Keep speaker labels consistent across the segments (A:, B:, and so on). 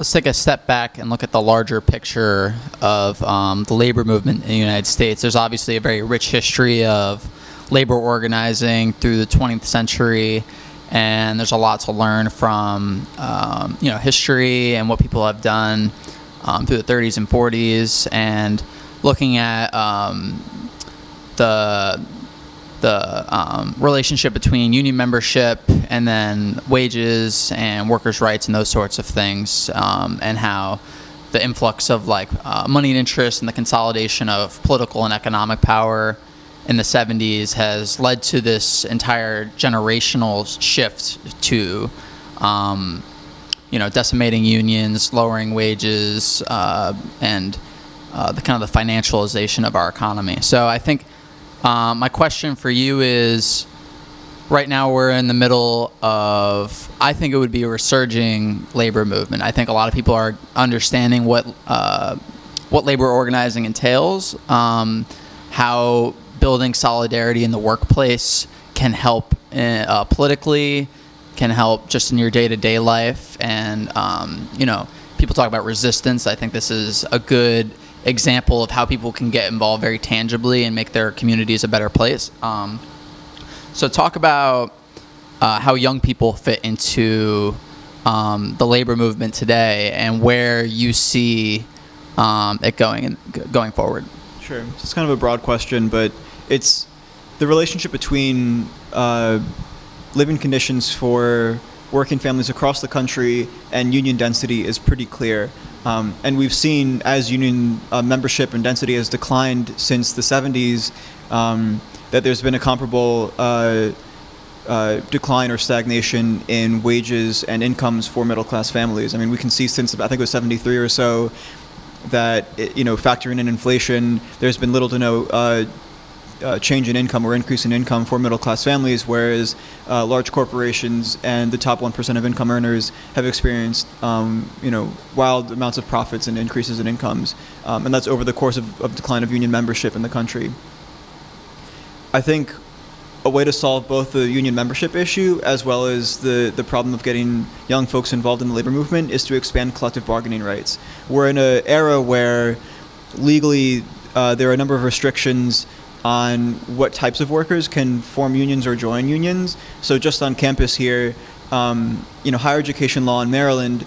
A: let's take a step back and look at the larger picture of the labor movement in the United States. There's obviously a very rich history of labor organizing through the 20th century, and there's a lot to learn from history and what people have done through the 30s and 40s, and looking at the relationship between union membership and then wages and workers' rights and those sorts of things, and how the influx of money and interest and the consolidation of political and economic power in the 70s has led to this entire generational shift to decimating unions, lowering wages, and the kind of the financialization of our economy. So I think my question for you is, right now we're in the middle of, I think it would be a resurging labor movement. I think a lot of people are understanding what labor organizing entails, how building solidarity in the workplace can help politically, can help just in your day-to-day life, and people talk about resistance. I think this is a good example of how people can get involved very tangibly and make their communities a better place. So talk about how young people fit into the labor movement today and where you see it going forward.
B: Sure. It's kind of a broad question, but it's the relationship between living conditions for working families across the country and union density is pretty clear. And we've seen, as union membership and density has declined since the 70s, that there's been a comparable decline or stagnation in wages and incomes for middle-class families. I mean, we can see since, I think it was 73 or so, that, factoring in inflation, there's been little to no change in income or increase in income for middle-class families, whereas large corporations and the top 1% of income earners have experienced, wild amounts of profits and increases in incomes. And that's over the course of decline of union membership in the country. I think a way to solve both the union membership issue as well as the problem of getting young folks involved in the labor movement is to expand collective bargaining rights. We're in an era where legally there are a number of restrictions on what types of workers can form unions or join unions. So just on campus here, higher education law in Maryland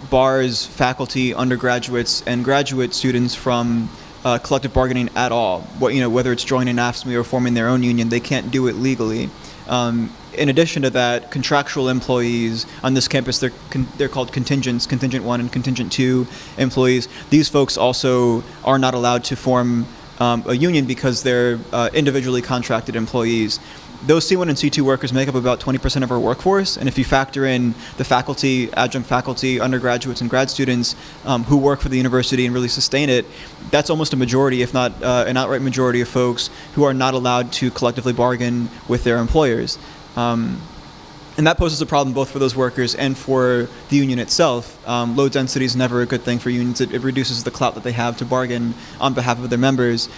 B: bars faculty, undergraduates, and graduate students from collective bargaining at all. Whether it's joining AFSCME or forming their own union, they can't do it legally. In addition to that, contractual employees on this campus, they're called contingents, contingent 1 and contingent 2 employees. These folks also are not allowed to form a union because they're individually contracted employees. Those C1 and C2 workers make up about 20% of our workforce, and if you factor in the faculty, adjunct faculty, undergraduates, and grad students who work for the university and really sustain it, that's almost a majority, if not an outright majority of folks who are not allowed to collectively bargain with their employers. And that poses a problem both for those workers and for the union itself. Low density is never a good thing for unions. It reduces the clout that they have to bargain on behalf of their members.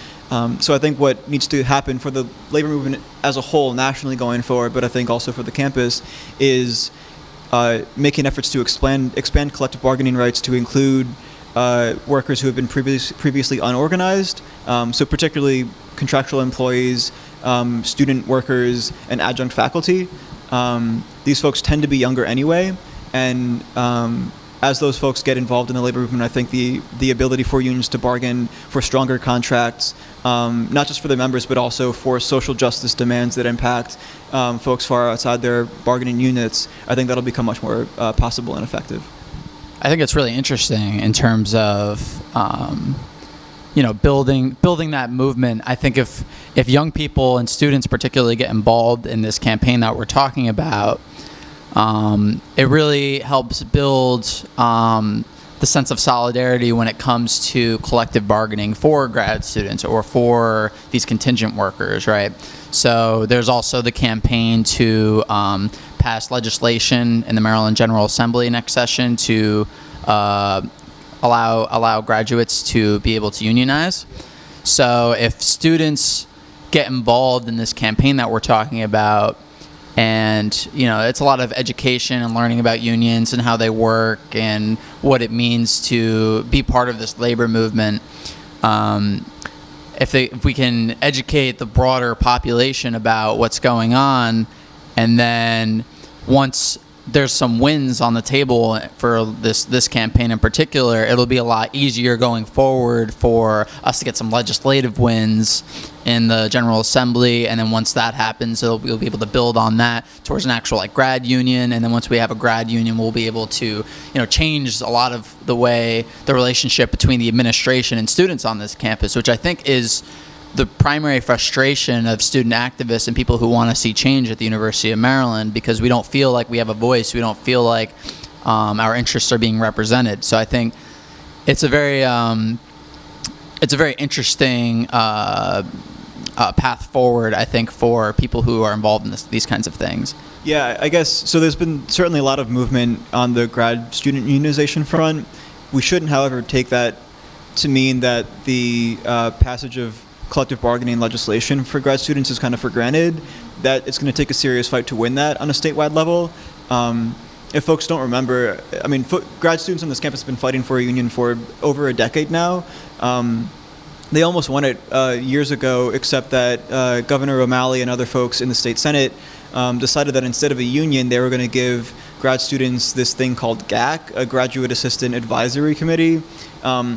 B: So I think what needs to happen for the labor movement as a whole nationally going forward, but I think also for the campus, is making efforts to expand collective bargaining rights to include workers who have been previously unorganized, so particularly contractual employees, student workers, and adjunct faculty. These folks tend to be younger anyway, and as those folks get involved in the labor movement, I think the ability for unions to bargain for stronger contracts, not just for their members, but also for social justice demands that impact folks far outside their bargaining units, I think that'll become much more possible and effective.
A: I think it's really interesting in terms of building that movement. I think if young people and students particularly get involved in this campaign that we're talking about, it really helps build the sense of solidarity when it comes to collective bargaining for grad students or for these contingent workers, right? So there's also the campaign to pass legislation in the Maryland General Assembly next session to allow graduates to be able to unionize. So if students get involved in this campaign that we're talking about, And, it's a lot of education and learning about unions and how they work and what it means to be part of this labor movement. If we can educate the broader population about what's going on, and then once there's some wins on the table for this campaign in particular, it'll be a lot easier going forward for us to get some legislative wins in the General Assembly. And then once that happens, we'll be able to build on that towards an actual grad union. And then once we have a grad union, we'll be able to change a lot of the way the relationship between the administration and students on this campus, which I think is the primary frustration of student activists and people who want to see change at the University of Maryland, because we don't feel like we have a voice. We don't feel like our interests are being represented. So I think it's a very interesting path forward, I think, for people who are involved in these kinds of things.
B: Yeah, I guess, so there's been certainly a lot of movement on the grad student unionization front. We shouldn't, however, take that to mean that the passage of collective bargaining legislation for grad students is kind of for granted, that it's going to take a serious fight to win that on a statewide level. If folks don't remember, grad students on this campus have been fighting for a union for over a decade now. They almost won it years ago, except that Governor O'Malley and other folks in the state Senate decided that instead of a union, they were going to give grad students this thing called GAC, a Graduate Assistant Advisory Committee,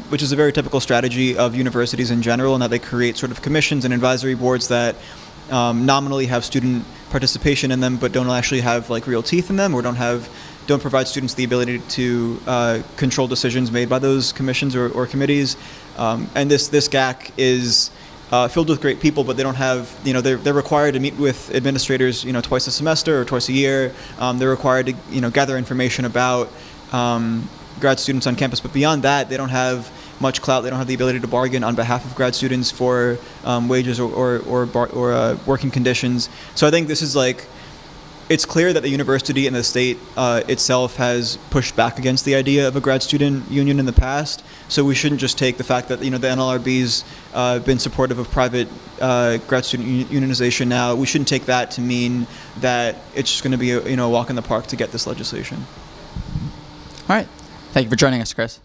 B: which is a very typical strategy of universities in general, in that they create sort of commissions and advisory boards that nominally have student participation in them, but don't actually have real teeth in them, or don't provide students the ability to control decisions made by those commissions or committees. And this GAC is filled with great people, but they don't have, they're required to meet with administrators, twice a semester or twice a year. They're required to, gather information about grad students on campus, but beyond that, they don't have much clout. They don't have the ability to bargain on behalf of grad students for wages or working conditions. So I think this is it's clear that the university and the state itself has pushed back against the idea of a grad student union in the past. So we shouldn't just take the fact that the NLRB's been supportive of private grad student unionization now. We shouldn't take that to mean that it's just going to be a walk in the park to get this legislation.
A: All right. Thank you for joining us, Chris.